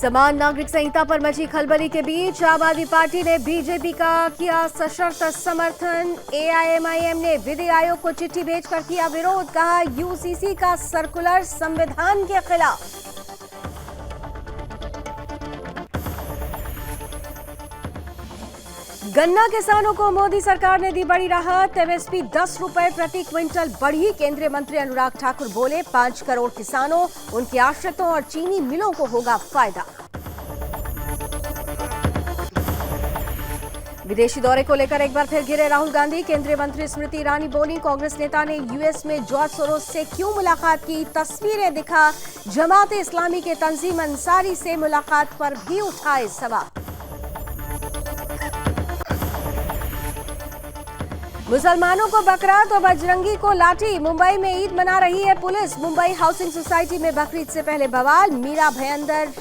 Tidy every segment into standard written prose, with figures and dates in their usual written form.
समान नागरिक संहिता पर मची खलबली के बीच आम आदमी पार्टी ने बीजेपी का किया सशर्त समर्थन। एआईएमआईएम ने विधि आयोग को चिट्ठी भेजकर किया विरोध, कहा यूसीसी का सर्कुलर संविधान के खिलाफ। गन्ना किसानों को मोदी सरकार ने दी बड़ी राहत, एमएसपी 10 रुपए प्रति क्विंटल बढ़ी। केंद्रीय मंत्री अनुराग ठाकुर बोले 5 करोड़ किसानों, उनके आश्रितों और चीनी मिलों को होगा फायदा। विदेशी दौरे को लेकर एक बार फिर घिरे राहुल गांधी। केंद्रीय मंत्री स्मृति ईरानी बोली कांग्रेस नेता ने यूएस में जॉर्ज सोरोस से क्यों मुलाकात की, तस्वीरें दिखा। जमात इस्लामी के तंजीम अंसारी से मुलाकात पर भी उठाए सवाल। मुसलमानों को बकरा तो बजरंगी को लाठी, मुंबई में ईद मना रही है पुलिस। मुंबई हाउसिंग सोसाइटी में बकरीद से पहले बवाल। मीरा भयंदर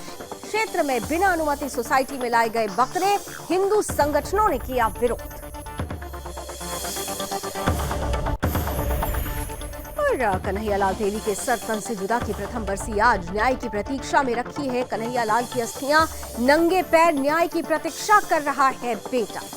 क्षेत्र में बिना अनुमति सोसाइटी में लाए गए बकरे, हिंदू संगठनों ने किया विरोध। और कन्हैयालाल देवी के सर तन से जुदा की प्रथम बरसी आज, न्याय की प्रतीक्षा में रखी है कन्हैयालाल की अस्थियां। नंगे पैर न्याय की प्रतीक्षा कर रहा है बेटा।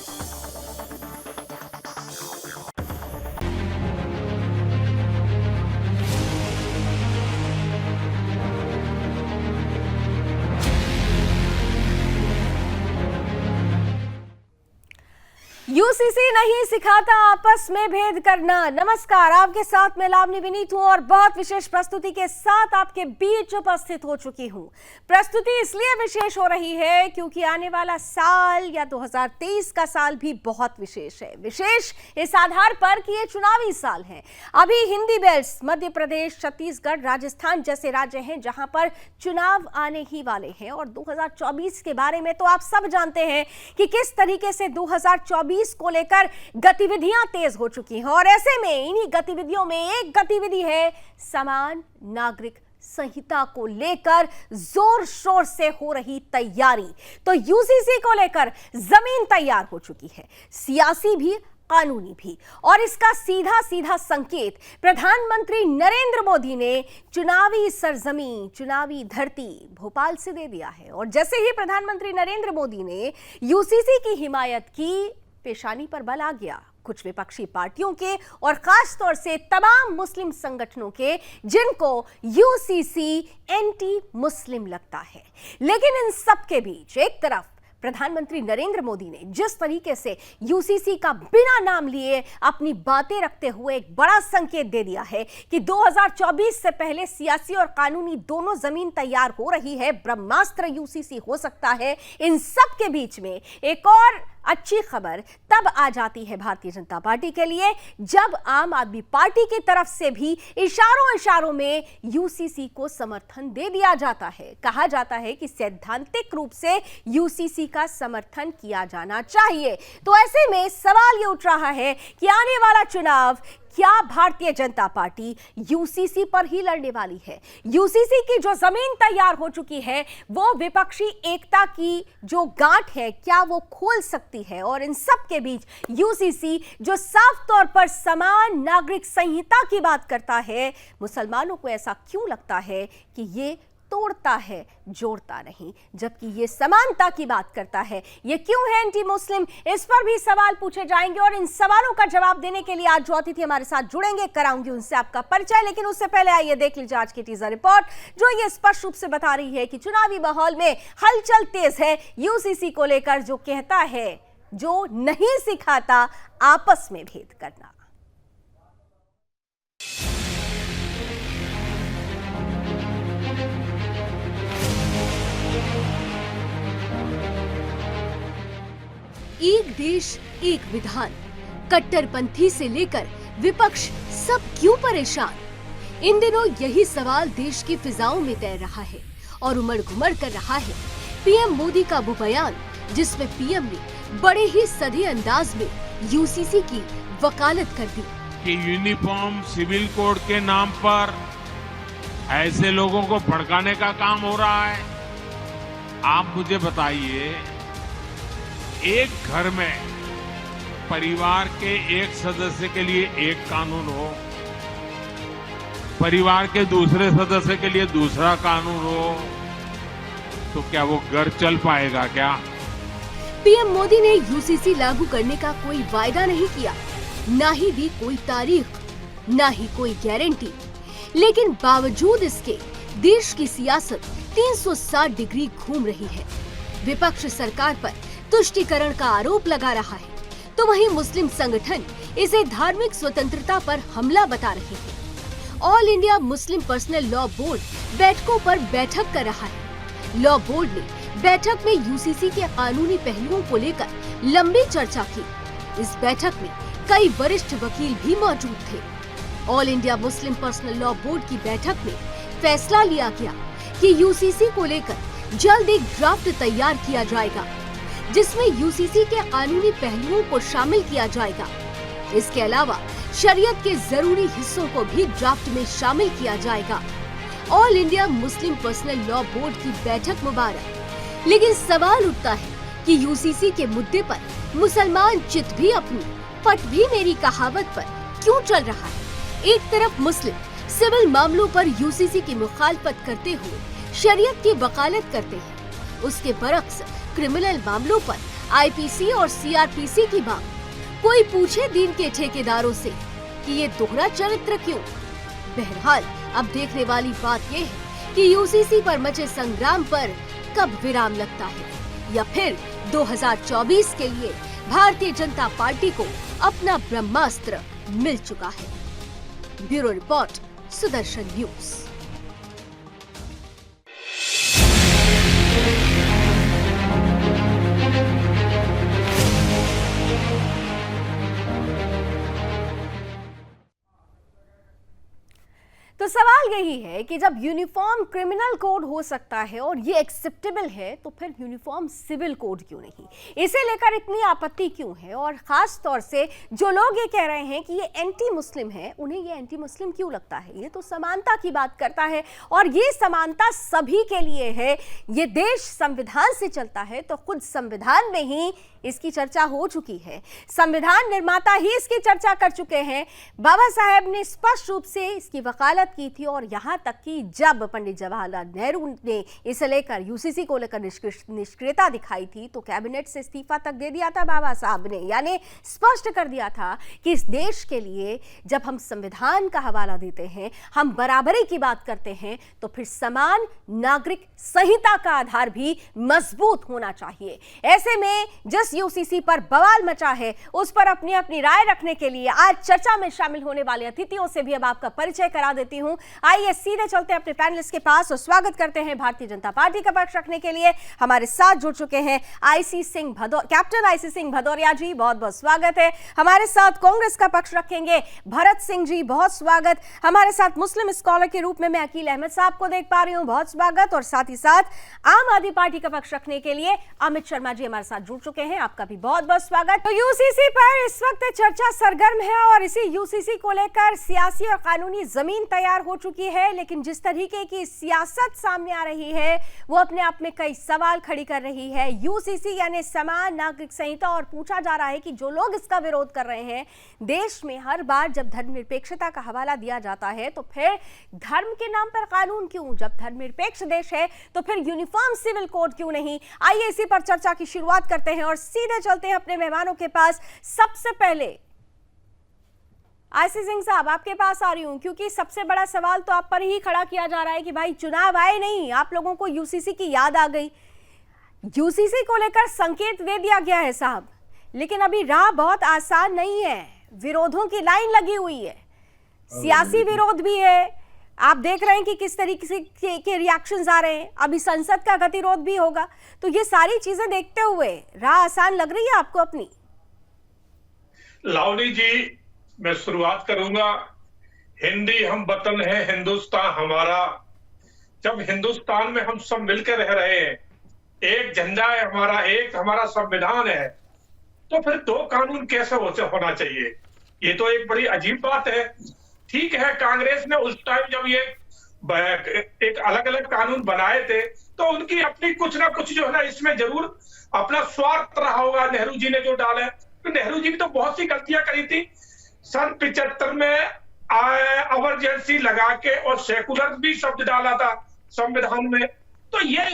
यूसीसी नहीं सिखाता आपस में भेद करना। नमस्कार, आपके साथ मैं लावनी विनीत हूं और बहुत विशेष प्रस्तुति के साथ आपके बीच उपस्थित हो चुकी हूं। प्रस्तुति इसलिए विशेष हो रही है क्योंकि आने वाला साल या 2023 का साल भी बहुत विशेष है। विशेष इस आधार पर कि ये चुनावी साल है। अभी हिंदी बेल्ट मध्य प्रदेश, छत्तीसगढ़, राजस्थान जैसे राज्य हैं जहां पर चुनाव आने ही वाले हैं और 2024 के बारे में तो आप सब जानते हैं कि किस तरीके से 2024 को लेकर गतिविधियां तेज हो चुकी हैं। और ऐसे में इन्हीं गतिविधियों में एक गतिविधि है समान नागरिक संहिता को लेकर जोर शोर से हो रही तैयारी। तो यूसीसी को लेकर जमीन तैयार हो चुकी है, सियासी भी कानूनी भी। और इसका सीधा सीधा संकेत प्रधानमंत्री नरेंद्र मोदी ने चुनावी सरजमीं, चुनावी धरती भोपाल से दे दिया है। और जैसे ही प्रधानमंत्री नरेंद्र मोदी ने यूसीसी की हिमायत की, पेशानी पर बल आ गया कुछ विपक्षी पार्टियों के और खास तौर से तमाम मुस्लिम संगठनों के, जिनको यूसीसी एंटी मुस्लिम लगता है। लेकिन इन सब के बीच एक तरफ प्रधानमंत्री नरेंद्र मोदी ने जिस तरीके से यूसीसी का बिना नाम लिए अपनी बातें रखते हुए एक बड़ा संकेत दे दिया है कि 2024 से पहले सियासी और कानूनी दोनों जमीन तैयार हो रही है, ब्रह्मास्त्र यूसीसी हो सकता है। इन सब के बीच में एक और अच्छी खबर तब आ जाती है भारतीय जनता पार्टी के लिए जब आम आदमी पार्टी की तरफ से भी इशारों में यूसीसी को समर्थन दे दिया जाता है। कहा जाता है कि सैद्धांतिक रूप से यूसीसी का समर्थन किया जाना चाहिए। तो ऐसे में सवाल ये उठ रहा है कि आने वाला चुनाव क्या भारतीय जनता पार्टी यूसीसी पर ही लड़ने वाली है? यूसीसी की जो जमीन तैयार हो चुकी है वो विपक्षी एकता की जो गांठ है क्या वो खोल सकती है? और इन सब के बीच यूसीसी जो साफ तौर पर समान नागरिक संहिता की बात करता है, मुसलमानों को ऐसा क्यों लगता है कि ये तोड़ता है, जोड़ता नहीं, जबकि ये समानता की बात करता है? ये क्यों है एंटी मुस्लिम? इस पर भी सवाल पूछे जाएंगे और इन सवालों का जवाब देने के लिए आज जो अतिथि हमारे साथ जुड़ेंगे, कराऊंगी उनसे आपका परिचय। लेकिन उससे पहले आइए देख लीजिए आज की टीजर रिपोर्ट, जो ये स्पष्ट रूप से बता रही है कि चुनावी माहौल में हलचल तेज है यूसीसी को लेकर, जो कहता है जो नहीं सिखाता आपस में भेद करना। एक देश एक विधान, कट्टरपंथी से लेकर विपक्ष सब क्यों परेशान? इन दिनों यही सवाल देश की फिजाओं में तैर रहा है और उमड़ घुमड़ कर रहा है पीएम मोदी का वो बयान जिसमें पीएम ने बड़े ही सधे अंदाज में यूसीसी की वकालत कर दी कि यूनिफॉर्म सिविल कोड के नाम पर ऐसे लोगों को भड़काने का काम हो रहा है। आप मुझे बताइए, एक घर में परिवार के एक सदस्य के लिए एक कानून हो, परिवार के दूसरे सदस्य के लिए दूसरा कानून हो, तो क्या वो घर चल पाएगा क्या? पीएम मोदी ने यूसीसी लागू करने का कोई वायदा नहीं किया, ना ही दी कोई तारीख, ना ही कोई गारंटी। लेकिन बावजूद इसके देश की सियासत 360 डिग्री घूम रही है। विपक्ष सरकार पर तुष्टीकरण का आरोप लगा रहा है, तो वहीं मुस्लिम संगठन इसे धार्मिक स्वतंत्रता पर हमला बता रहे हैं। All India Muslim personal law board बैठकों पर बैठक कर रहा है। लॉ बोर्ड ने बैठक में यूसीसी के कानूनी पहलुओं को लेकर लंबी चर्चा की। इस बैठक में कई वरिष्ठ वकील भी मौजूद थे। All India Muslim personal law board की बैठक में फैसला लिया गया कि यूसीसी को लेकर जल्द एक ड्राफ्ट तैयार किया जाएगा, जिसमें यूसीसी के कानूनी पहलुओं को शामिल किया जाएगा। इसके अलावा शरीयत के जरूरी हिस्सों को भी ड्राफ्ट में शामिल किया जाएगा। All India Muslim personal law board की बैठक मुबारक। लेकिन सवाल उठता है कि यूसीसी के मुद्दे पर मुसलमान चित भी अपनी पट भी मेरी कहावत पर क्यों चल रहा है। एक तरफ मुस्लिम सिविल मामलों पर यूसीसी की मुखालफत करते हुए शरीयत की वकालत करते हैं, उसके बरक्स क्रिमिनल मामलों पर आईपीसी और सीआरपीसी की मांग। कोई पूछे दीन के ठेकेदारों से कि ये दोहरा चरित्र क्यों। बहरहाल अब देखने वाली बात ये है कि यूसीसी पर मचे संग्राम पर कब विराम लगता है, या फिर 2024 के लिए भारतीय जनता पार्टी को अपना ब्रह्मास्त्र मिल चुका है। Bureau report, Sudarshan news. तो सवाल यही है कि जब यूनिफॉर्म क्रिमिनल कोड हो सकता है और ये एक्सेप्टेबल है, तो फिर यूनिफॉर्म सिविल कोड क्यों नहीं? इसे लेकर इतनी आपत्ति क्यों है? और खास तौर से जो लोग ये कह रहे हैं कि ये एंटी मुस्लिम है, उन्हें ये एंटी मुस्लिम क्यों लगता है? ये तो समानता की बात करता है, और ये समानता सभी के लिए है। ये देश संविधान से चलता है, तो खुद संविधान में ही इसकी चर्चा हो चुकी है। संविधान निर्माता ही इसकी चर्चा कर चुके हैं। बाबा साहेब ने स्पष्ट रूप से इसकी वकालत की थी, और यहां तक कि जब पंडित जवाहरलाल नेहरू ने इसे लेकर यूसीसी को लेकर निष्क्रियता दिखाई थी, तो कैबिनेट से इस्तीफा तक दे दिया था बाबा साहब ने। यानी स्पष्ट कर दिया था कि इस देश के लिए जब हम संविधान का हवाला देते हैं, हम बराबरी की बात करते हैं, तो फिर समान नागरिक संहिता का आधार भी मजबूत होना चाहिए। ऐसे में जिस यूसीसी पर बवाल मचा है, उस पर अपनी अपनी राय रखने के लिए आज चर्चा में शामिल होने वाले अतिथियों से भी अब आपका परिचय करा देती हूं। आइए सीधे चलते हैं अपने पैनलिस्ट के पास और स्वागत करते हैं भारतीय जनता पार्टी का पक्ष रखने के लिए हमारे साथ जुड़ चुके हैं कैप्टन आईसी सिंह भदौरिया जी, बहुत बहुत स्वागत है। हमारे साथ कांग्रेस का पक्ष रखेंगे भरत सिंह जी, बहुत स्वागत। हमारे साथ मुस्लिम स्कॉलर के रूप में मैं अकील अहमद साहब को देख पा रही हूं, बहुत स्वागत। और साथ ही साथ आम आदमी पार्टी का पक्ष रखने के लिए अमित शर्मा जी हमारे साथ जुड़ चुके हैं, आपका भी बहुत बहुत स्वागत। तो यूसीसी पर इस वक्त चर्चा सरगर्म है, और इसी यूसीसी को लेकर सियासी और कानूनी जमीन तैयार हो चुकी है। लेकिन जिस तरीके की सियासत सामने आ रही है, वो अपने आप में कई सवाल खड़ी कर रही है। यूसीसी यानी समान नागरिक संहिता, और पूछा जा रहा है कि जो लोग इसका विरोध कर रहे हैं, देश में हर बार जब धर्मनिरपेक्षता का हवाला दिया जाता है, तो फिर धर्म के नाम पर कानून क्यों? जब धर्मनिरपेक्ष देश है, तो फिर यूनिफॉर्म सिविल कोड क्यों नहीं? आइए इसी पर चर्चा की शुरुआत करते हैं और सीधे चलते हैं अपने मेहमानों के पास। सबसे पहले आईसी सिंह साहब, आपके पास आ रही हूं, क्योंकि सबसे बड़ा सवाल तो आप पर ही खड़ा किया जा रहा है कि भाई चुनाव आए नहीं, आप लोगों को यूसीसी की याद आ गई। यूसीसी को लेकर संकेत दे दिया गया है साहब, लेकिन अभी राह बहुत आसान नहीं है। विरोधों की लाइन लगी हुई है, सियासी विरोध भी है। आप देख रहे हैं कि किस तरीके के रिएक्शंस आ रहे हैं। अभी संसद का गतिरोध भी होगा, तो ये सारी चीजें देखते हुए राह आसान लग रही है आपको अपनी? लावनी जी, मैं शुरुआत करूंगा। हिंदी हम वतन है, हिंदुस्तान हमारा। जब हिंदुस्तान में हम सब मिलकर रह रहे हैं, एक झंडा है हमारा, एक हमारा संविधान है, तो फिर दो कानून कैसे होना चाहिए? ये तो एक बड़ी अजीब बात है। ठीक है, कांग्रेस ने उस टाइम जब ये एक अलग अलग कानून बनाए थे, तो उनकी अपनी कुछ ना कुछ जो है ना, इसमें जरूर अपना स्वार्थ रहा होगा। नेहरू जी ने जो डाला, तो नेहरू जी ने तो बहुत सी गलतियां करी थी। सन 75 में इमरजेंसी लगा के और सेकुलर भी शब्द डाला था संविधान में, तो ये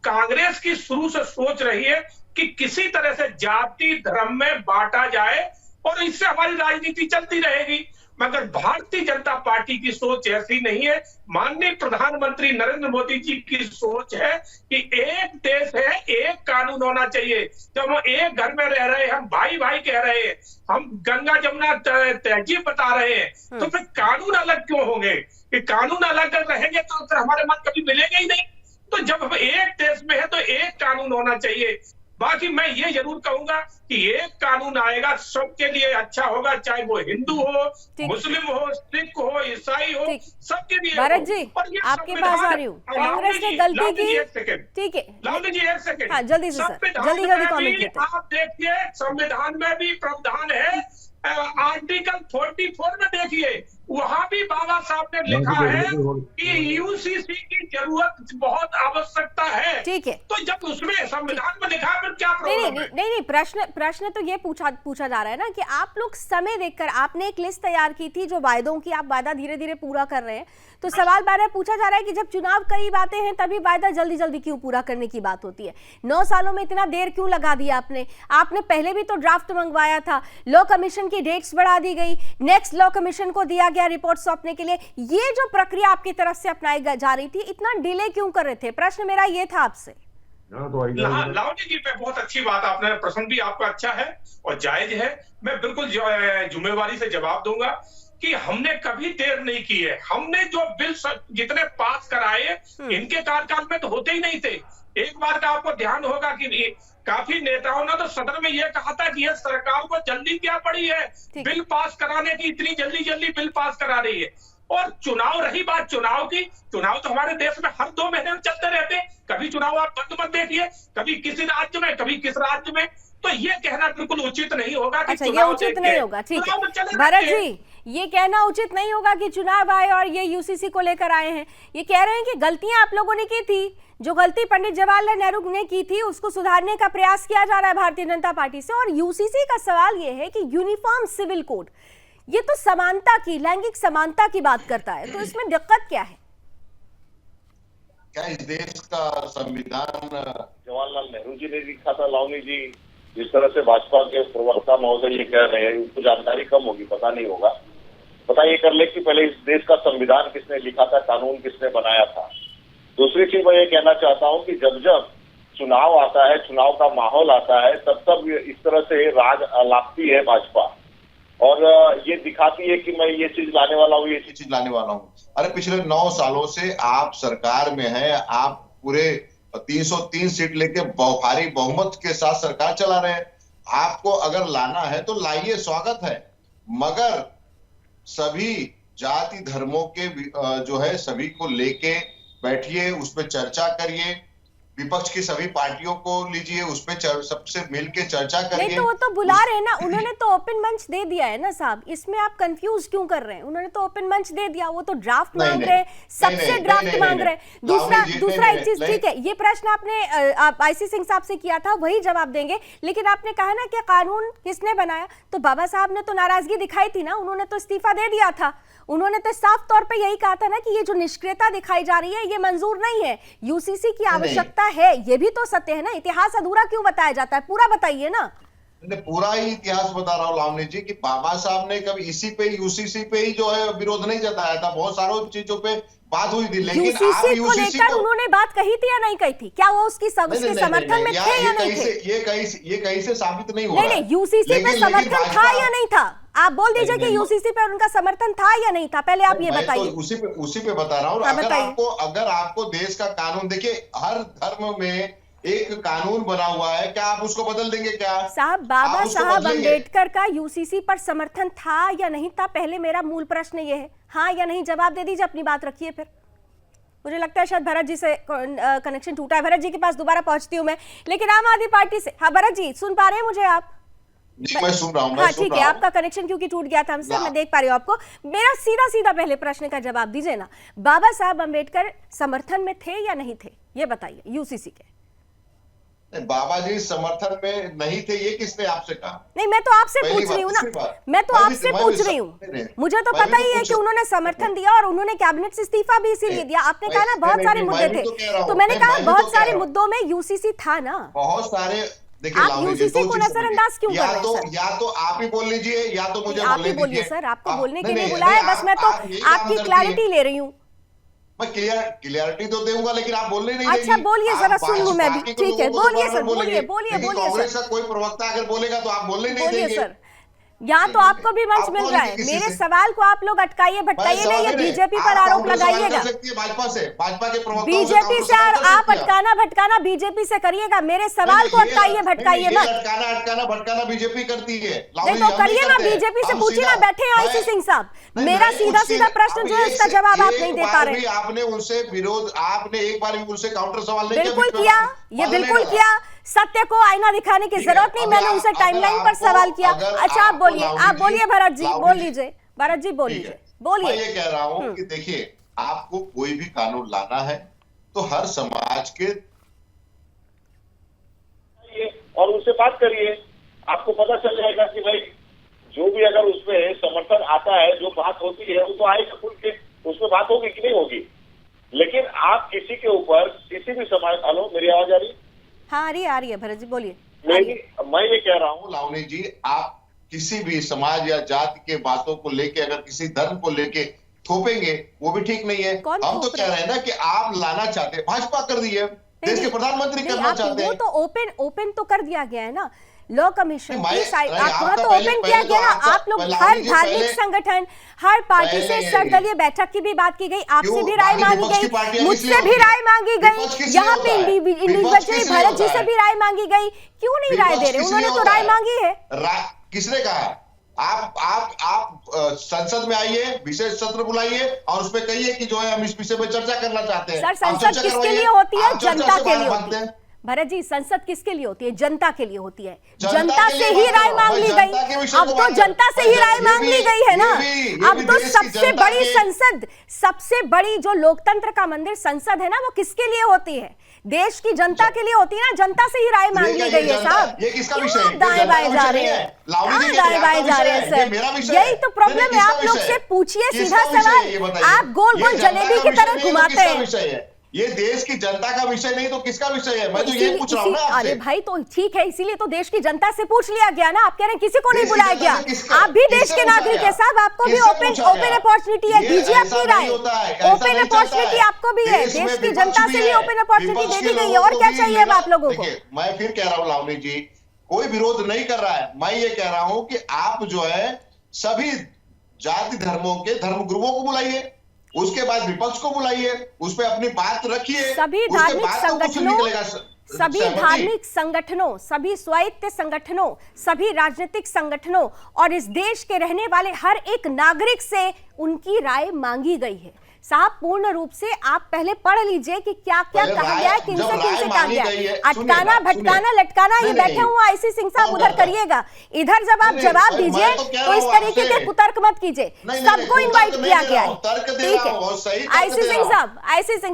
कांग्रेस की शुरू से सोच रही है कि किसी तरह से जाति धर्म में बांटा जाए और इससे हमारी राजनीति चलती रहेगी। मगर भारतीय जनता पार्टी की सोच ऐसी नहीं है। माननीय प्रधानमंत्री नरेंद्र मोदी जी की सोच है कि एक देश है, एक कानून होना चाहिए। जब हम एक घर में रह रहे हैं, हम भाई भाई कह रहे हैं, हम गंगा जमुना तहजीब बता रहे हैं, तो फिर कानून अलग क्यों होंगे? कि कानून अलग रहेंगे तो फिर हमारे मन कभी मिलेंगे ही नहीं। तो जब हम एक देश में है तो एक कानून होना चाहिए। बाकी मैं ये जरूर कहूंगा कि एक कानून आएगा सबके लिए अच्छा होगा, चाहे वो हिंदू हो, मुस्लिम हो, सिख हो, ईसाई हो, सबके लिए। भरत जी, आपके पास आ रही हूँ। कांग्रेस ने गलती की, ठीक है, लावली जी एक सेकंड, हाँ जल्दी से सर, जल्दी जल्दी कमेंट कीजिए। आप देखिए संविधान में भी प्रावधान है, आर्टिकल 44 में देखिए, वहां भी बाबा साहब ने लिखा है कि यूसीसी की जरूरत बहुत आवश्यकता है। ठीक है, तो जब उसमें संविधान में लिखा फिर क्या प्रॉब्लम है? नहीं, प्रश्न तो ये पूछा जा रहा है ना कि आप लोग समय देखकर, आपने एक लिस्ट तैयार की थी जो वायदों की, आप वादा धीरे धीरे पूरा कर रहे हैं, तो सवाल बार पूछा जा रहा है कि जब चुनाव करीब आते हैं तभी वायदा जल्दी जल्दी क्यों पूरा करने की बात होती है? 9 सालों में इतना देर क्यों लगा दिया आपने पहले भी तो ड्राफ्ट मंगवाया था, लॉ कमीशन की डेट्स बढ़ा दी गई, नेक्स्ट लॉ कमीशन को दिया गया रिपोर्ट सौंपने के लिए। ये जो प्रक्रिया आपकी तरफ से अपनाई जा रही थी, इतना डिले क्यों कर रहे थे? प्रश्न मेरा ये था आपसे। लावली जी, मैं बहुत अच्छी बात, आपने प्रश्न भी आपका अच्छा है और जायज है। मैं बिल्कुल जिम्मेवारी से जवाब दूंगा कि हमने कभी देर नहीं की है। हमने जो बिल जितने पास कराए इनके कार्यकाल में तो होते ही नहीं थे। एक बार का आपको ध्यान होगा कि काफी नेताओं ने तो सदन में यह कहा था कि यह सरकार को जल्दी क्या पड़ी है बिल पास कराने की, इतनी जल्दी बिल पास करा रही है। और चुनाव, रही बात चुनाव की, चुनाव तो हमारे देश में हर 2 महीने में चलते रहते हैं। कभी चुनाव आप बंद मत देखिए, कभी किसी राज्य में, कभी किस राज्य में। तो ये कहना बिल्कुल उचित नहीं होगा कि अच्छा, ये उचित नहीं होगा, ठीक है भरत जी, ये कहना उचित नहीं होगा कि चुनाव आए और ये यूसीसी को लेकर आए हैं। ये कह रहे हैं कि गलतियां आप लोगों ने की थी, जो गलती पंडित जवाहरलाल नेहरू ने की थी उसको सुधारने का प्रयास किया जा रहा है भारतीय जनता पार्टी से। और यूसीसी का सवाल ये है कि यूनिफॉर्म सिविल कोड, ये तो समानता की, लैंगिक समानता की बात करता है, तो इसमें दिक्कत क्या है? क्या इस देश का संविधान जवाहरलाल नेहरू जी ने लिखा था? लावनी जी, जिस तरह से भाजपा के प्रवक्ता महोदय ये कह रहे हैं, उनको जानकारी कम होगी, पता नहीं होगा। पता ये कर ले कि पहले इस देश का संविधान किसने लिखा था, कानून किसने बनाया था। दूसरी चीज मैं ये कहना चाहता हूँ कि जब जब चुनाव आता है, चुनाव का माहौल आता है, तब तब इस तरह से राग लाती है भाजपा और ये दिखाती है कि मैं ये चीज लाने वाला हूँ, ये चीज लाने वाला हूँ। अरे पिछले 9 सालों से आप सरकार में हैं, आप पूरे 303 सीट लेके भारी बहुमत के साथ सरकार चला रहे हैं। आपको अगर लाना है तो लाइए, स्वागत है, मगर सभी जाति धर्मों के जो है सभी को लेके बैठिए, उस पर चर्चा करिए, विपक्ष की सभी पार्टियों को लीजिए, उसमें सबसे मिलकर चर्चा करिए। नहीं तो वो तो बुला रहे हैं ना, उन्होंने तो ओपन मंच दे दिया है ना साहब, इसमें आप कंफ्यूज क्यों कर रहे हैं? उन्होंने तो ओपन मंच दे दिया, वो तो ड्राफ्ट मांग रहे हैं, सबसे ड्राफ्ट मांग रहे हैं। दूसरा एक चीज, ठीक है, ये प्रश्न आपने आईसी सिंह साहब से किया था, वही जवाब देंगे, लेकिन आपने कहा ना कि कानून किसने बनाया, तो बाबा साहब ने तो नाराजगी दिखाई थी ना, उन्होंने तो इस्तीफा दे दिया था। उन्होंने तो साफ तौर पे यही कहा था ना कि ये जो निष्क्रियता दिखाई जा रही है ये मंजूर नहीं है, यूसीसी की आवश्यकता है। ये भी तो सत्य है ना, इतिहास अधूरा क्यों बताया जाता है? पूरा बताइए ना। पूरा ही इतिहास बता रहा हूँ लावनी जी कि बाबा साहब ने कभी इसी पे, यूसीसी पे ही जो है विरोध नहीं जताया था, बहुत सारों चीजों पे बात हुई थी, लेकिन यूसीसी को लेकर उन्होंने बात कही थी या नहीं कही थी? क्या वो उसके समर्थन में थे या नहीं थे? ये कहीं से साबित नहीं हो रहा। नहीं, यूसीसी पे समर्थन था या नहीं था? आप बोल दीजिए कि यूसीसी पे उनका समर्थन था या नहीं था, पहले आप ये बताइए। तो उसी पे बता रहा हूँ। अगर आपको देश का कानून, देखिए हर धर्म में एक कानून बना हुआ है, क्या आप उसको बदल देंगे क्या? साहब, बाबा साहब अम्बेडकर का यूसीसी पर समर्थन था या नहीं था, पहले मेरा मूल प्रश्न ये है। हाँ या नहीं जवाब दे दीजिए, अपनी बात रखिए। फिर मुझे लगता है शायद भरत जी से कनेक्शन टूटा है, भरत जी के पास दोबारा पहुंचती हूँ मैं। लेकिन आम आदमी पार्टी से, हाँ भरत जी सुन पा रहे हैं मुझे आप? मैं सुन रहा हूँ। हाँ ठीक है, आपका कनेक्शन क्योंकि टूट गया था हमसे, मैं देख पा रही हूँ आपको। मेरा सीधा पहले प्रश्न का जवाब दीजिए ना, बाबा साहब अम्बेडकर समर्थन में थे या नहीं थे, ये बताइए यूसीसी के। बाबा जी समर्थन में नहीं थे, ये किसने आपसे कहा? नहीं, मैं तो आपसे पूछ रही हूँ ना, मैं तो आपसे पूछ रही हूँ। मुझे तो पता ही है कि उन्होंने समर्थन दिया और उन्होंने कैबिनेट से इस्तीफा भी इसीलिए दिया। आपने कहा ना बहुत सारे मुद्दे थे, तो मैंने कहा बहुत सारे मुद्दों में यूसीसी था ना, बहुत सारे। देखिए आप यूसीसी को नजरअंदाज क्यों कर रहे हैं सर? या तो आप ही बोल लीजिए या तो मुझे आप ही बोलिए सर, आपको बोलने के लिए बुलाया, बस मैं तो आपकी क्लैरिटी ले रही हूँ। मैं क्लियरिटी तो दूंगा, लेकिन आप बोलने नहीं देंगे। अच्छा बोलिए जरा, सुन लूं मैं भी। ठीक है, बोलिए सर, बोलिए बोलिए बोलिए कांग्रेस का कोई प्रवक्ता अगर बोलेगा तो आप बोलने नहीं देंगे सर। यहाँ तो आपको भी मंच मिल रहा है, मेरे सवाल को आप लोग अटकाइए भटकाइए नहीं, ये बीजेपी पर आरोप लगाइएगा। भाजपा से, भाजपा के प्रवक्ता बीजेपी से आप अटकाना भटकाना बीजेपी से करिएगा, मेरे सवाल को अटकाइए भटकाइए मत। अटकाना भटकाना बीजेपी करती है, तो करिए ना, बीजेपी से पूछिए ना, बैठे हैं आईसी सिंह साहब। मेरा सीधा सीधा प्रश्न जो है उसका जवाब आप नहीं दे पा रहे। आपने उनसे विरोध, आपने एक बार भी उनसे काउंटर सवाल नहीं किया? बिल्कुल किया, ये बिल्कुल किया। सत्य को आईना दिखाने की जरूरत नहीं, मैंने उनसे टाइमलाइन पर सवाल किया। अच्छा आप बोलिए भरत जी, बोल लीजिए भरत जी, बोलिए। मैं ये कह रहा हूँ कि देखिए, आपको कोई भी कानून लाना है तो हर समाज के और उनसे बात करिए, आपको पता चल जाएगा कि भाई जो भी अगर उसमें समर्थन आता है, जो बात होती है वो तो आएगा खुल के, उसमें बात होगी कि नहीं होगी। लेकिन आप किसी के ऊपर किसी भी समाज, हेलो मेरी आवाज आ रही है? हाँ आ रही है भरत जी, बोलिए। मैं ये कह रहा हूँ लावनी जी, आप किसी भी समाज या जाति के बातों को लेके अगर किसी धर्म को लेके थोपेंगे वो भी ठीक नहीं है। हम तो कह रहे हैं ना कि आप लाना चाहते हैं, भाजपा कर दी है, देश के प्रधानमंत्री करना चाहते हैं, वो तो ओपन तो कर दिया गया है ना लॉ कमीशन की साइड, वहां तो ओपन किया गया ना। आप लोग हर धार्मिक संगठन, हर पार्टी से सर्वदलीय बैठक की भी बात की गई, आपसे भी राय मांगी गई, मुझसे भी राय मांगी गई, यहाँ पे इंडिविजुअली भरत जी से भी राय मांगी गई। क्यों नहीं राय दे रहे? उन्होंने तो राय मांगी है। किसने कहा? आप संसद में आइए, विशेष सत्र बुलाइए और उसमें कहिए कि जो है हम इस विषय में चर्चा करना चाहते हैं। सर संसद किसके लिए होती है? जनता के लिए होती है भरत जी। संसद किसके लिए होती है? जनता के लिए होती है। जनता से ही राय मांग ली गई, अब तो जनता से ही राय मांग ली गई है ना। अब तो सबसे बड़ी संसद, सबसे बड़ी जो लोकतंत्र का मंदिर संसद है ना, वो किसके लिए होती है? देश की जनता के लिए होती है ना। जनता से ही राय मांग ली गई है साहब। ये किसका विषय है? दाएं बाएं जा रहे हैं, दाएं बाएं जा रहे हैं सर, यही तो प्रॉब्लम है। आप लोग से पूछिए सीधा सवाल, आप गोल गोल जलेबी की तरह घुमाते हैं। ये देश की जनता का विषय नहीं तो किसका विषय है? मैं तो ये पूछ रहा हूं ना आपसे। अरे भाई तो ठीक है, इसीलिए तो देश की जनता से पूछ लिया गया ना। आप कह रहे हैं किसी को नहीं बुलाया गया, आप भी देश के नागरिक है साहब, आपको भी ओपन अपॉर्चुनिटी है, दीजिए अपनी राय। ओपन अपॉर्चुनिटी आपको भी है, देश की जनता से भी ओपन अपॉर्चुनिटी दे दी गई है। और क्या चाहिए अब आप लोगों को? मैं फिर कह रहा हूँ लावनी जी, कोई विरोध नहीं कर रहा है। मैं ये कह रहा हूँ कि आप जो है सभी जाति धर्मों के धर्मगुरुओं को बुलाइए, उसके बाद विपक्ष को बुलाइए, उस पर अपनी बात रखिए। सभी धार्मिक संगठनों, सभी स्वायत्त संगठनों, सभी राजनीतिक संगठनों और इस देश के रहने वाले हर एक नागरिक से उनकी राय मांगी गई है। साहब पूर्ण रूप से आप पहले पढ़ लीजिए कि क्या क्या कहा गया है, किनसे किनसे कहा गया है। अटकाना भटकाना लटकाना, ये बैठे हुए आईसी सिंह साहब उधर करिएगा, इधर जब आप जवाब दीजिए तो इस तरीके के कुतर्क मत कीजिए। सबको इनवाइट किया गया है, ठीक है। आईसी सिंह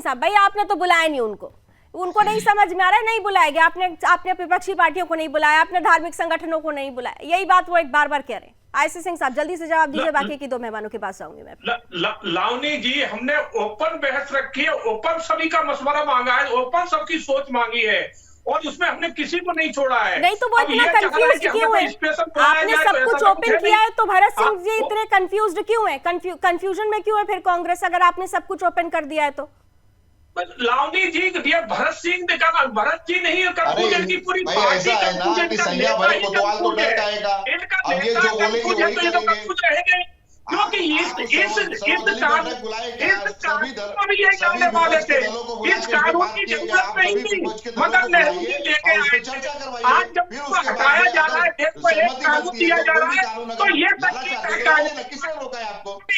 साहब भाई आपने तो बुलाया नहीं उनको नहीं समझ में आ रहा है, नहीं बुलाया गया आपने विपक्षी पार्टियों को नहीं बुलाया, आपने धार्मिक संगठनों को नहीं बुलाया। यही बात वो एक बार बार कह रहे हैं। आईसी सिंह साहब जल्दी से जवाब दीजिए, बाकी की दो मेहमानों के पास आऊंगी मैं। लावनी जी, हमने ओपन बहस रखी है, ओपन सभी का मशवरा मांगा है, ओपन सबकी सोच मांगी है और उसमें हमने किसी को नहीं छोड़ा है। नहीं तो वो इतना कंफ्यूज क्यों है? आपने सब कुछ ओपन किया है तो भरत सिंह जी इतने कंफ्यूज्ड क्यों है? कंफ्यूजन में क्यों है फिर कांग्रेस, अगर आपने सब कुछ ओपन कर दिया है तो? लावनी जी, ये भरत सिंह ने कहा, भरत जी नहीं कंफ्यूजन की पूरी पार्टी कंफ्यूजन का नेता ही कंफ्यूज रहेंगे, क्योंकि इस कानून वाले थे, इस कानून की जरूरत नहीं थी, मगर नेहरू जी लेके आए। आज जब उसको हटाया जा रहा है, देश को एक कानून दिया जा रहा है, तो ये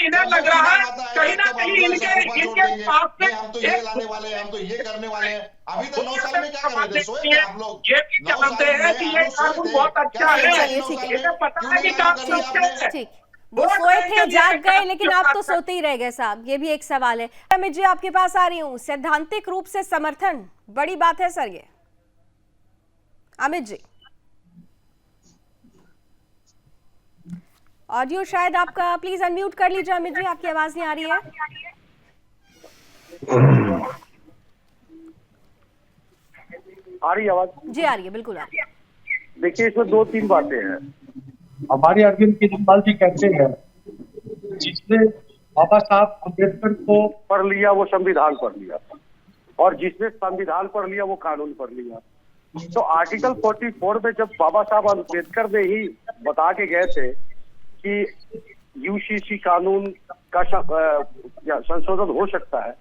इन्हें लग रहा है कहीं ना कहीं इनके पास में हम तो ये लाने वाले हैं, हम तो ये करने वाले हैं। अभी तो 9 साल में क्या कर रहे थे? सोए थे आप लोग। ये भी जानते हैं कि ये कानून बहुत अच्छा है, इन्हें पता है कि कानून अच्छा है। वो सोए थे, जाग गए, लेकिन आप तो सोते ही रह गए साहब। ये भी एक सवाल है। अमित जी आपके पास आ रही हूँ। सैद्धांतिक रूप से समर्थन बड़ी बात है सर ये? अमित जी, ऑडियो शायद आपका, प्लीज अनम्यूट कर लीजिए अमित जी, आपकी आवाज नहीं आ रही है। आ रही आवाज? जी आ रही है, बिल्कुल आ रही है। देखिए, इसमें दो तीन बातें हैं। हमारे अरविंद केजरीवाल जी कहते हैं जिसने बाबा साहब अम्बेडकर को पढ़ लिया वो संविधान पढ़ लिया, और जिसने संविधान पढ़ लिया वो कानून पढ़ लिया। तो आर्टिकल 44 में जब बाबा साहब अम्बेडकर ने ही बता के गए थे कि यूसीसी कानून का संशोधन हो सकता है,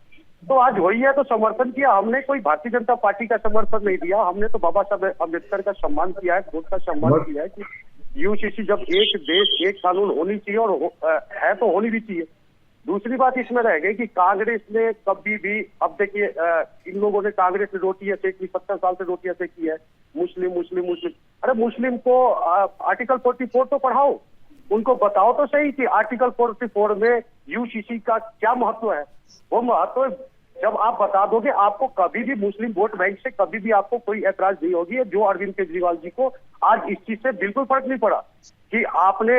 तो आज वही है, तो समर्थन किया हमने। कोई भारतीय जनता पार्टी का समर्थन नहीं दिया हमने, तो बाबा साहब अम्बेडकर का सम्मान किया है, खुद का सम्मान किया है कि यूसीसी जब एक देश एक कानून होनी चाहिए, और है तो होनी भी चाहिए। दूसरी बात इसमें रह गई कि कांग्रेस ने कभी भी, अब देखिए इन लोगों ने, कांग्रेस ने रोटियां सेकी, 70 साल से रोटियां सेकी है, मुस्लिम मुस्लिम मुस्लिम। अरे मुस्लिम को आर्टिकल 44 तो पढ़ाओ, उनको बताओ तो सही कि आर्टिकल 44 में यूसीसी का क्या महत्व है। वो महत्व जब आप बता दोगे, आपको कभी भी मुस्लिम वोट बैंक से कभी भी आपको कोई ऐतराज नहीं होगी। जो अरविंद केजरीवाल जी को आज इस चीज से बिल्कुल फर्क नहीं पड़ा कि आपने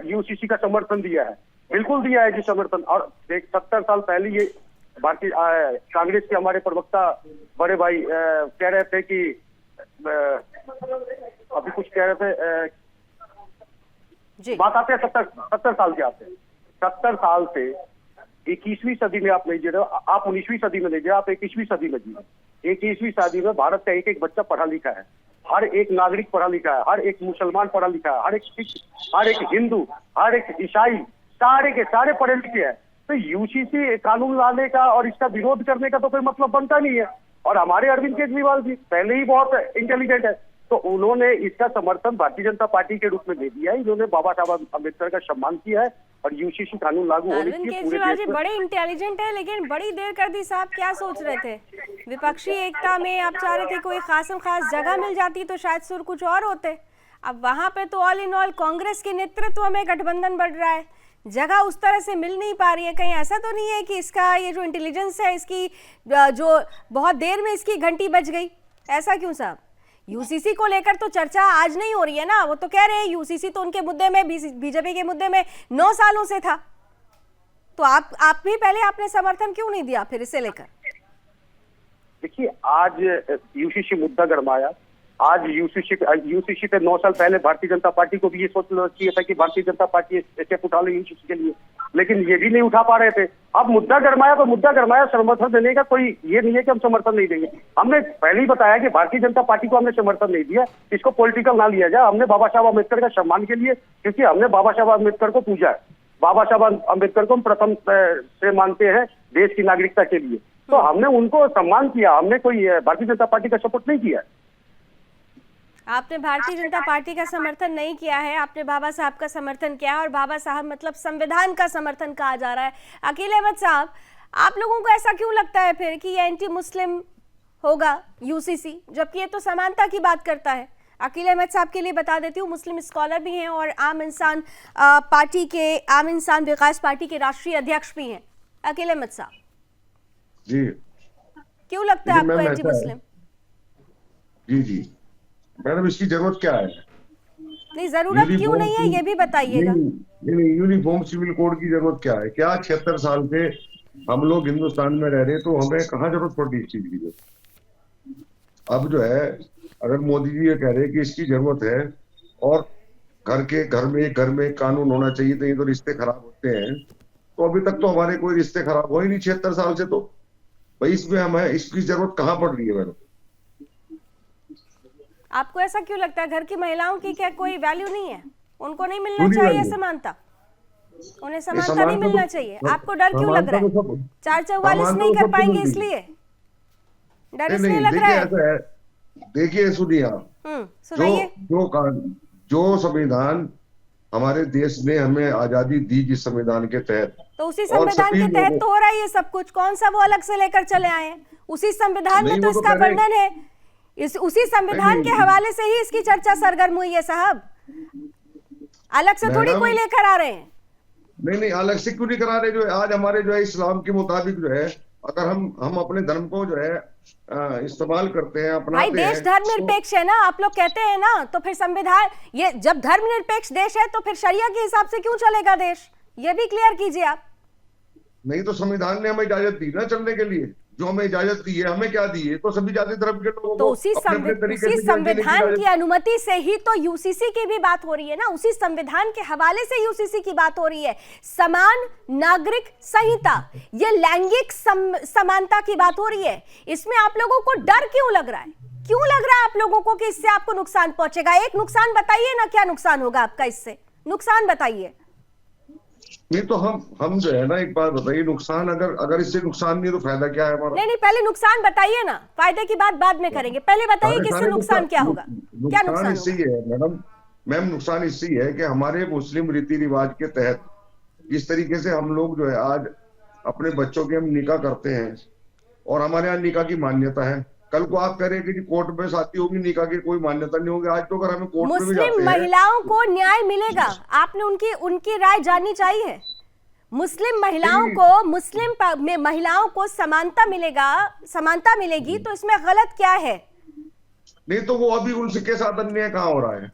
यूसीसी का समर्थन दिया है, बिल्कुल दिया है जी समर्थन। और 70 साल पहले ये भारतीय कांग्रेस के हमारे प्रवक्ता बड़े भाई कह रहे थे कि अभी कुछ कह रहे थे जी। बात आते हैं 70 साल के आते हैं। 70 साल से 21वीं सदी में आप नहीं जी रहे हो, आप 19वीं सदी में नहीं जी रहे, आप 21वीं सदी में जी। 21वीं सदी में भारत का एक एक बच्चा पढ़ा लिखा है, हर एक नागरिक पढ़ा लिखा है, हर एक मुसलमान पढ़ा लिखा है, हर एक सिख, हर एक हिंदू, हर एक ईसाई, सारे के सारे पढ़े लिखे हैं। तो यूसीसी कानून लाने का और इसका विरोध करने का तो कोई मतलब बनता नहीं है। और हमारे अरविंद केजरीवाल जी पहले ही बहुत इंटेलिजेंट है, तो उन्होंने इसका समर्थन भारतीय जनता पार्टी के रूप में दे दिया है। इन्होंने बाबा साहब अम्बेडकर का सम्मान किया है और यूसीसी कानून लागू होने अरविंद केजरीवाल जी बड़े इंटेलिजेंट है, लेकिन बड़ी देर कर दी साहब। क्या सोच रहे थे? विपक्षी एकता में आप चाह रहे थे कोई खासम खास जगह मिल जाती तो शायद सुर कुछ और होते। अब वहां पे तो ऑल इन ऑल कांग्रेस के नेतृत्व में गठबंधन बढ़ रहा है, जगह उस तरह से मिल नहीं पा रही है। कहीं ऐसा तो नहीं है कि इसका ये जो इंटेलिजेंस है इसकी जो बहुत देर में इसकी घंटी बज गई? ऐसा क्यों साहब? यूसीसी को लेकर तो चर्चा आज नहीं हो रही है ना, वो तो कह रहे हैं यूसीसी तो उनके मुद्दे में, बीजेपी के मुद्दे में 9 सालों से था। तो आप भी पहले आपने समर्थन क्यों नहीं दिया फिर इसे लेकर? देखिए, आज यूसीसी मुद्दा गरमाया। आज यूसीसी पे 9 साल पहले भारतीय जनता पार्टी को भी ये सोचना चाहिए था कि भारतीय जनता पार्टी स्टेप उठा ले यूसीसी के लिए, लेकिन ये भी नहीं उठा पा रहे थे। अब मुद्दा गरमाया तो मुद्दा गरमाया, समर्थन देने का कोई ये नहीं है कि हम समर्थन नहीं देंगे। हमने पहले ही बताया कि भारतीय जनता पार्टी को हमने समर्थन नहीं दिया, इसको पॉलिटिकल ना लिया जाए। हमने बाबा साहब अम्बेडकर का सम्मान के लिए, क्योंकि हमने बाबा साहब अम्बेडकर को पूजा है। बाबा साहब अम्बेडकर को हम प्रथम से मानते हैं देश की नागरिकता के लिए, तो हमने उनको सम्मान किया। हमने कोई भारतीय जनता पार्टी का सपोर्ट नहीं किया। आपने भारतीय जनता पार्टी का समर्थन नहीं किया है, आपने बाबा साहब का समर्थन किया है, और बाबा साहब मतलब संविधान का समर्थन कहा जा रहा है। अकील अहमद साहब, आप लोगों को ऐसा क्यों लगता है फिर कि ये एंटी मुस्लिम होगा यूसीसी, जबकि ये तो समानता की बात करता है? अकील अहमद साहब के लिए बता देती हूँ, मुस्लिम स्कॉलर भी हैं और आम इंसान विकास पार्टी के राष्ट्रीय अध्यक्ष भी हैं। अकील अहमद साहब जी, क्यों लगता है आपको एंटी मुस्लिम? जी मैडम, इसकी जरूरत क्या है? नहीं, जरूरत क्यों नहीं है ये भी बताइएगा। नहीं, यूनिफॉर्म सिविल कोड की जरूरत क्या है? क्या 76 साल से हम लोग हिंदुस्तान में रह रहे, तो हमें कहाँ जरूरत पड़ती इस चीज की? अब जो है, अगर मोदी जी ये कह रहे हैं कि इसकी जरूरत है और घर में कानून होना चाहिए, तो ये तो रिश्ते खराब होते हैं, तो अभी तक तो हमारे कोई रिश्ते खराब हो ही नहीं 76 साल से। तो भाई इसमें हमें इसकी जरूरत कहाँ पड़ रही है मैडम? आपको ऐसा क्यों लगता है? घर की महिलाओं की क्या कोई वैल्यू नहीं है? उनको नहीं मिलना चाहिए समानता? उन्हें समानता नहीं मिलना चाहिए? आपको डर क्यों लग रहा है? 444 नहीं कर पाएंगे इसलिए डर इसलिए लग रहा है? देखिए, सुनिए आप, सुनाइए। जो संविधान हमारे देश ने हमें आजादी दी, जिस संविधान के तहत, तो उसी संविधान के तहत तो हो रहा है ये सब कुछ। कौन सा वो अलग से लेकर चले आए हैं? उसी संविधान में तो इसका वर्णन है, उसी संविधान के हवाले से ही इसकी चर्चा सरगर्म हुई है साहब। अलग से थोड़ी कोई लेकर आ रहे हैं। नहीं, अलग से क्यों नहीं करा रहे? जो आज हमारे जो है इस्लाम के मुताबिक जो है अगर हम अपने धर्म को जो है इस्तेमाल करते हैं, भाई अपनाते देश हैं, धर्मनिरपेक्ष है ना, आप लोग कहते हैं ना, तो फिर संविधान, ये जब धर्मनिरपेक्ष देश है तो फिर शरिया के हिसाब से क्यों चलेगा देश, ये भी क्लियर कीजिए आप। नहीं तो संविधान ने हमें इजाजत दी ना चलने के लिए, जो हमें इजाजत दी है, हमें क्या दी है, तो सभी जाति धर्म के लोगों तो को उसी अपने-अपने तरीके से जीने की संविधान इजाजत- की अनुमति से ही तो यूसीसी की भी बात हो रही है ना, उसी संविधान के हवाले से यूसीसी की बात हो रही है। समान नागरिक संहिता, ये लैंगिक समानता की बात हो रही है। इसमें आप लोगों को डर क्यों लग रहा है, क्यों लग रहा है आप लोगों को कि इससे आपको नुकसान पहुंचेगा? एक नुकसान बताइए ना, क्या नुकसान होगा आपका इससे, नुकसान बताइए। नहीं तो हम जो है ना, एक बात बताइए, नुकसान अगर इससे नुकसान नहीं तो फायदा क्या है हमारा? नहीं, पहले नुकसान बताइए ना, फायदे की बात बाद में करेंगे, पहले बताइए कि इससे नुकसान क्या होगा, क्या नुकसान इससे ही है मैम, नुकसान इससे ही है कि हमारे मुस्लिम रीति रिवाज के तहत जिस तरीके से हम लोग जो है आज अपने बच्चों के हम निकाह करते हैं, और हमारे यहाँ निकाह की मान्यता है। कल को आप कह रहे हैं कि कोर्ट में शादी होगी, निकाह की कोई मान्यता नहीं होगी। आज तो अगर हमें कोर्ट में भी जाते हैं, मुस्लिम महिलाओं को न्याय मिलेगा, आपने उनकी राय जाननी चाहिए। मुस्लिम महिलाओं को में महिलाओं को समानता मिलेगी, तो इसमें गलत क्या है? नहीं तो वो अभी उनके साथ अन्याय कहाँ हो रहा है?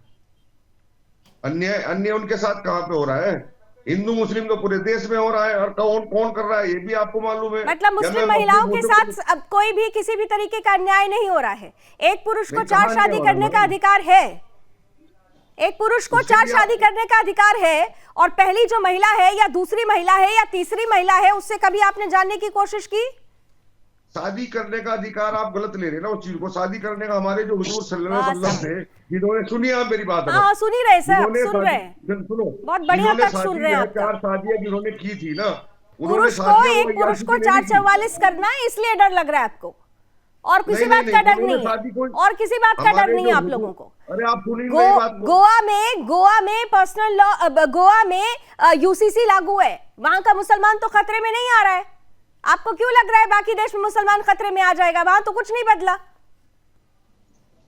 अन्याय उनके साथ कहाँ पे हो रहा है? हिंदू मुस्लिम तो पूरे देश में हो रहा है, और कौन कर रहा है ये भी आपको मालूम है। मतलब मुस्लिम महिलाओं के साथ अब कोई भी किसी भी तरीके का अन्याय नहीं हो रहा है। एक पुरुष को 4 शादी करने का अधिकार है, एक पुरुष को 4 शादी करने का अधिकार है, और पहली जो महिला है या दूसरी महिला है या तीसरी महिला है, उससे कभी आपने जानने की कोशिश की? शादी करने का अधिकार आप गलत ले रहे हैं ना उस चीज को। शादी करने का हमारे जो हुजूर सल्लल्लाहु अलैहि वसल्लम थे, जिन्होंने, सुनिए आप मेरी बात, हाँ सुन ही रहे सर, सुन रहे हैं, सुनो, बहुत बढ़िया तक सुन रहे हैं। 4 शादियां जिन्होंने की थी ना, एक पुरुष को 444 करना है, इसलिए डर लग रहा है आपको, और किसी बात का डर नहीं है, और किसी बात का डर नहीं है आप लोगों को। अरे आप सुनिए मेरी बात को। गोवा में पर्सनल लॉ, गोवा में यूसीसी लागू है, वहां का मुसलमान तो खतरे में नहीं आ रहा है। आपको क्यों लग रहा है बाकी देश में मुसलमान खतरे में आ जाएगा? वहां तो कुछ नहीं बदला।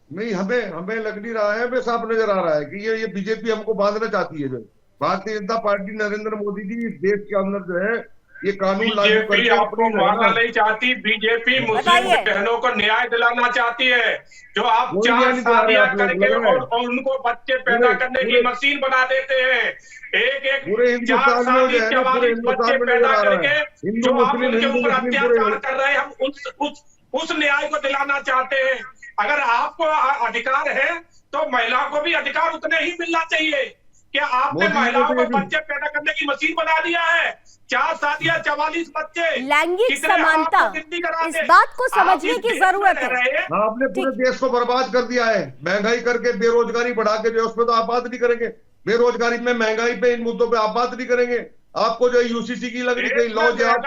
नहीं, हमें लग नहीं रहा है, हमें साफ नजर आ रहा है कि ये बीजेपी हमको बांधना चाहती है। जो भारतीय जनता पार्टी, नरेंद्र मोदी जी इस देश के अंदर जो है ये कानून लागू करके आपको मारना नहीं चाहती, बीजेपी मुस्लिम बहनों को न्याय दिलाना चाहती है। जो आप 4 शादियां करके और उनको बच्चे पैदा करने की मशीन बना देते हैं, एक पूरे हिंदुस्तान में जो है ना, पूरे बच्चे हिंदुस्तान में पैदा नजर आ रहा करके है। हिंदू जो आप मुस्लिम उनके हिंदू ऊपर मुस्लिम अत्याचार कर रहे हैं, हम उस न्याय को दिलाना चाहते हैं। अगर आपको अधिकार है तो महिलाओं को भी अधिकार उतने ही मिलना चाहिए। क्या आपने महिलाओं को बच्चे पैदा करने की मशीन बना दिया है? 4 शादियां, 44 बच्चे। लैंगिक समानता, इस बात को समझने की जरूरत है। आपने पूरे देश को बर्बाद कर दिया है, महंगाई करके, बेरोजगारी बढ़ा के। जो उस पर तो आप बात नहीं करेंगे, बेरोजगारी में, महंगाई पे, इन मुद्दों पे आप बात नहीं करेंगे। आपको जो यूसीसी की लग रही है लॉ जिहाद,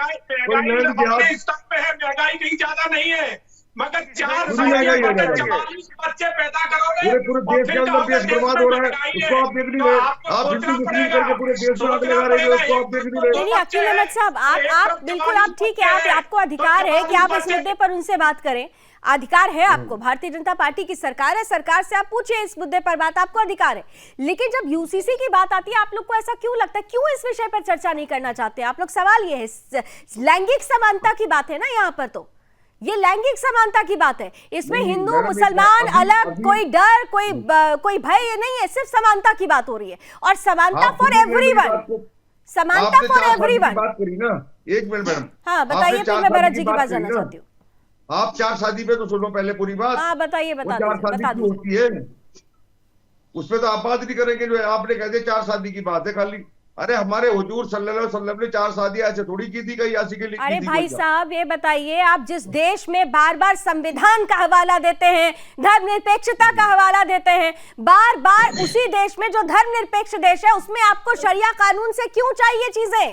महंगाई कहीं ज्यादा नहीं है, मगर 4 बच्चे पैदा करोगे, पूरे देश के अंदर देश बर्बाद हो रहा है, उसको आप देख नहीं रहे। आप हिंदू मुस्लिम करके पूरे देश में आग लगा रहे हो, उसको आप देख नहीं रहे। नहीं, अकील अहमद साहब, आप बिल्कुल, आप ठीक है, आपको अधिकार है कि आप इस मुद्दे पर उनसे बात करें, अधिकार है आपको। भारतीय जनता पार्टी की सरकार है, सरकार से आप पूछिए इस मुद्दे पर बात, आपको अधिकार है। लेकिन जब यूसीसी की बात आती है, आप लोग को ऐसा क्यों लगता है, क्यों इस विषय पर चर्चा नहीं करना चाहते आप लोग? सवाल ये है, लैंगिक समानता की बात है ना यहाँ पर, तो ये लैंगिक समानता की बात है। इसमें हिंदू मुसलमान अलग, कोई डर, कोई भय नहीं है, सिर्फ समानता की बात हो रही है, और समानता फॉर एवरीवन, समानता फॉर एवरीवन। बात करी ना, 1 मिनट मैडम। हाँ बताइए, फिर मैं भरत जी की बात जानना चाहती हूँ। आप 4 शादी पे तो सुनो पहले पूरी बात। हाँ बताइए, बता 4 शादी होती है, उसपे तो आप बात नहीं करेंगे। जो है आपने कह दिया 4 शादी की बात है खाली। अरे हमारे हुजूर सल्लल्लाहु अलैहि वसल्लम ने 4 शादियां ऐसे थोड़ी की थी, कहीं यासी के लिए। अरे भाई साहब, ये बताइए, आप जिस देश में बार बार संविधान का हवाला देते हैं, धर्मनिरपेक्षता का हवाला देते हैं, बार बार उसी देश में जो धर्मनिरपेक्ष देश है, उसमें आपको शरिया कानून से क्यों चाहिए चीजें?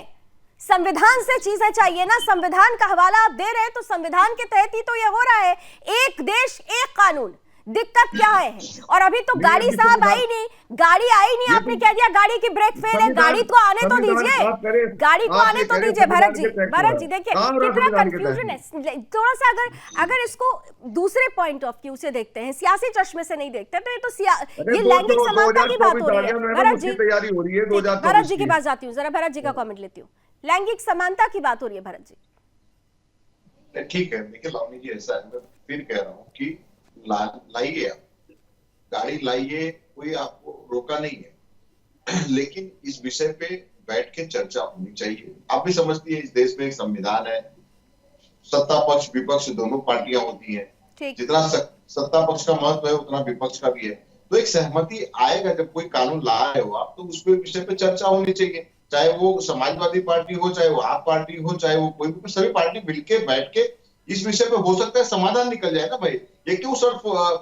संविधान से चीजें चाहिए ना। संविधान का हवाला आप दे रहे हैं, तो संविधान के तहत ही तो ये हो रहा है, एक देश एक कानून। दिक्कत क्या है? और अभी तो गाड़ी साहब आई नहीं, गाड़ी आई नहीं, आपने कह दिया गाड़ी की ब्रेक फेल है। गाड़ी को आने तो दीजिए, गाड़ी को आने तो दीजिए। भरत जी देखिए कितना कंफ्यूजन है। थोड़ा सा अगर इसको दूसरे पॉइंट ऑफ व्यू से देखते हैं, सियासी चश्मे से नहीं देखते, तो ये तो ये लैंगिक समानता की बात हो रही है। भरत जी, तैयारी हो रही है, भरत जी की बात जाती हूँ, जरा भरत जी का कमेंट लेती हूँ। लैंगिक समानता की बात हो रही है भरत जी। ठीक है, देखिए लावनी जी, ऐसा है, मैं फिर कह रहा हूँ कि लाइए, आप गाड़ी लाइए, कोई आपको रोका नहीं है, लेकिन इस विषय पे बैठ के चर्चा होनी चाहिए। आप भी समझती है इस देश में एक संविधान है, सत्ता पक्ष विपक्ष दोनों पार्टियां होती हैं, जितना सत्ता पक्ष का महत्व है उतना विपक्ष का भी है। तो एक सहमति आएगा जब कोई कानून ला रहे हो आप, तो उस विषय पे चर्चा होनी चाहिए, चाहे वो समाजवादी पार्टी हो, चाहे वो आप पार्टी हो, चाहे वो कोई भी, सभी पार्टी मिलके बैठ के इस विषय पे हो सकता है समाधान निकल जाए ना भाई। ये क्यों सर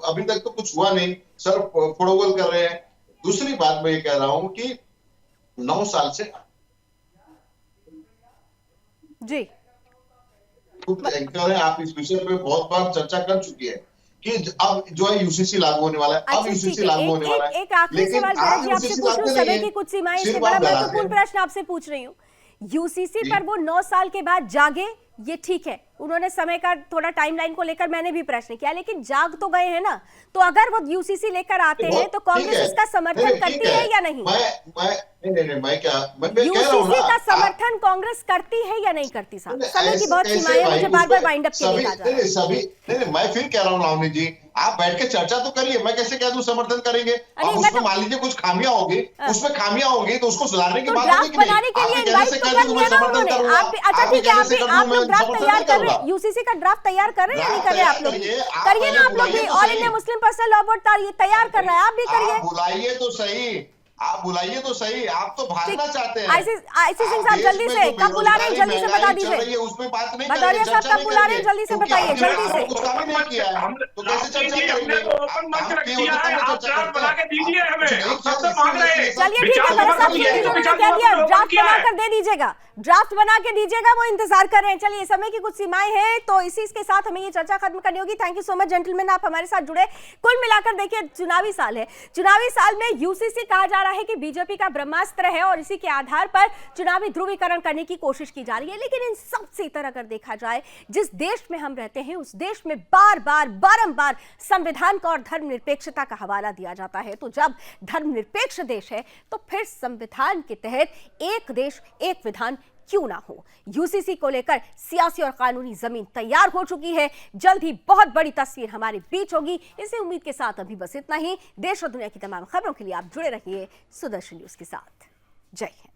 अभी तक तो कुछ हुआ नहीं, सर फोड़ोगोल कर रहे हैं। दूसरी बात मैं ये कह रहा हूं कि 9 साल से जी एंकर है, आप इस विषय पे बहुत बार चर्चा कर चुकी है कि अब जो है यूसीसी लागू होने वाला है, अब यूसीसी लागू होने वाला है। एक आखिरी सवाल भरत जी आपसे पूछ रही हूं, समय की कुछ सीमाएं, इससे बड़ा महत्वपूर्ण प्रश्न आपसे पूछ रही हूँ। यूसीसी पर वो 9 साल के बाद जागे, ये ठीक है, उन्होंने समय का थोड़ा टाइमलाइन को लेकर मैंने भी प्रश्न किया, लेकिन जाग तो गए हैं ना, तो अगर वो यूसीसी लेकर आते हैं तो कांग्रेस इसका समर्थन करती है या नहीं? यूसीसी का समर्थन कांग्रेस करती है या नहीं करती? साहब समय की बहुत सीमाएं, मुझे बार-बार वाइंड अप के लिए कहा जा रहा है। सभी नहीं, मैं फिर कह रहा हूँ लावनी जी, आप बैठ के चर्चा तो करिए, मैं कैसे कह दूं समर्थन करेंगे? अब उसमें मान लीजिए कुछ खामियां होगी, उसमें खामियां होंगी तो उसको सुधारने की बात होगी कि नहीं? बनाने के लिए इनवाइट तो कर दिया ना उन्होंने। अच्छा ठीक है, आप लोग ड्राफ्ट तैयार कर रहे हैं, यूसीसी का ड्राफ्ट तैयार कर रहे हैं या नहीं कर रहे? आप लोग करिए ना, आप लोग भी। All India Muslim personal law board तैयार कर रहा है, आप भी करिए। बुलाइए तो सही, आप बुलाइए तो सही, आप तो भागना चाहते हैं। आईसी सिंह साहब जल्दी से कब बुला रहे हैं, जल्दी से बता दीजिए। उसमें बात नहीं, भदौरिया साहब कब बुला रहे हैं, जल्दी से बताइए, जल्दी से। कुछ काम नहीं किया है तो कैसे चर्चा करेंगे? ओपन मंच रख दिया है, आप ड्राफ्ट बना के दीजिए हमें, हम सबसे मांग रहे हैं। चलिए ठीक है, भरत साहब कह दिया, ड्राफ्ट बनाकर दे दीजिएगा, ड्राफ्ट बना के दीजिएगा, वो इंतजार कर रहे हैं। चलिए, समय की कुछ सीमाएं हैं, तो इसी के साथ हमें ये चर्चा खत्म करनी होगी। Thank you so much gentleman, आप हमारे साथ जुड़े। कुल मिलाकर देखिए, चुनावी साल है, चुनावी साल में यूसीसी कहा जा रहा है कि बीजेपी का ब्रह्मास्त्र है और इसी के आधार पर चुनावी ध्रुवीकरण करने की कोशिश की जा रही है। लेकिन इन सब से इतर अगर देखा जाए, जिस देश में हम रहते हैं उस देश में बार बार बारंबार संविधान का और धर्मनिरपेक्षता का हवाला दिया जाता है। तो जब धर्मनिरपेक्ष देश है तो फिर संविधान के तहत एक देश एक विधान क्यों ना हो? यूसीसी को लेकर सियासी और कानूनी जमीन तैयार हो चुकी है। जल्द ही बहुत बड़ी तस्वीर हमारे बीच होगी। इसी उम्मीद के साथ अभी बस इतना ही। देश और दुनिया की तमाम खबरों के लिए आप जुड़े रहिए सुदर्शन न्यूज के साथ। जय हिंद।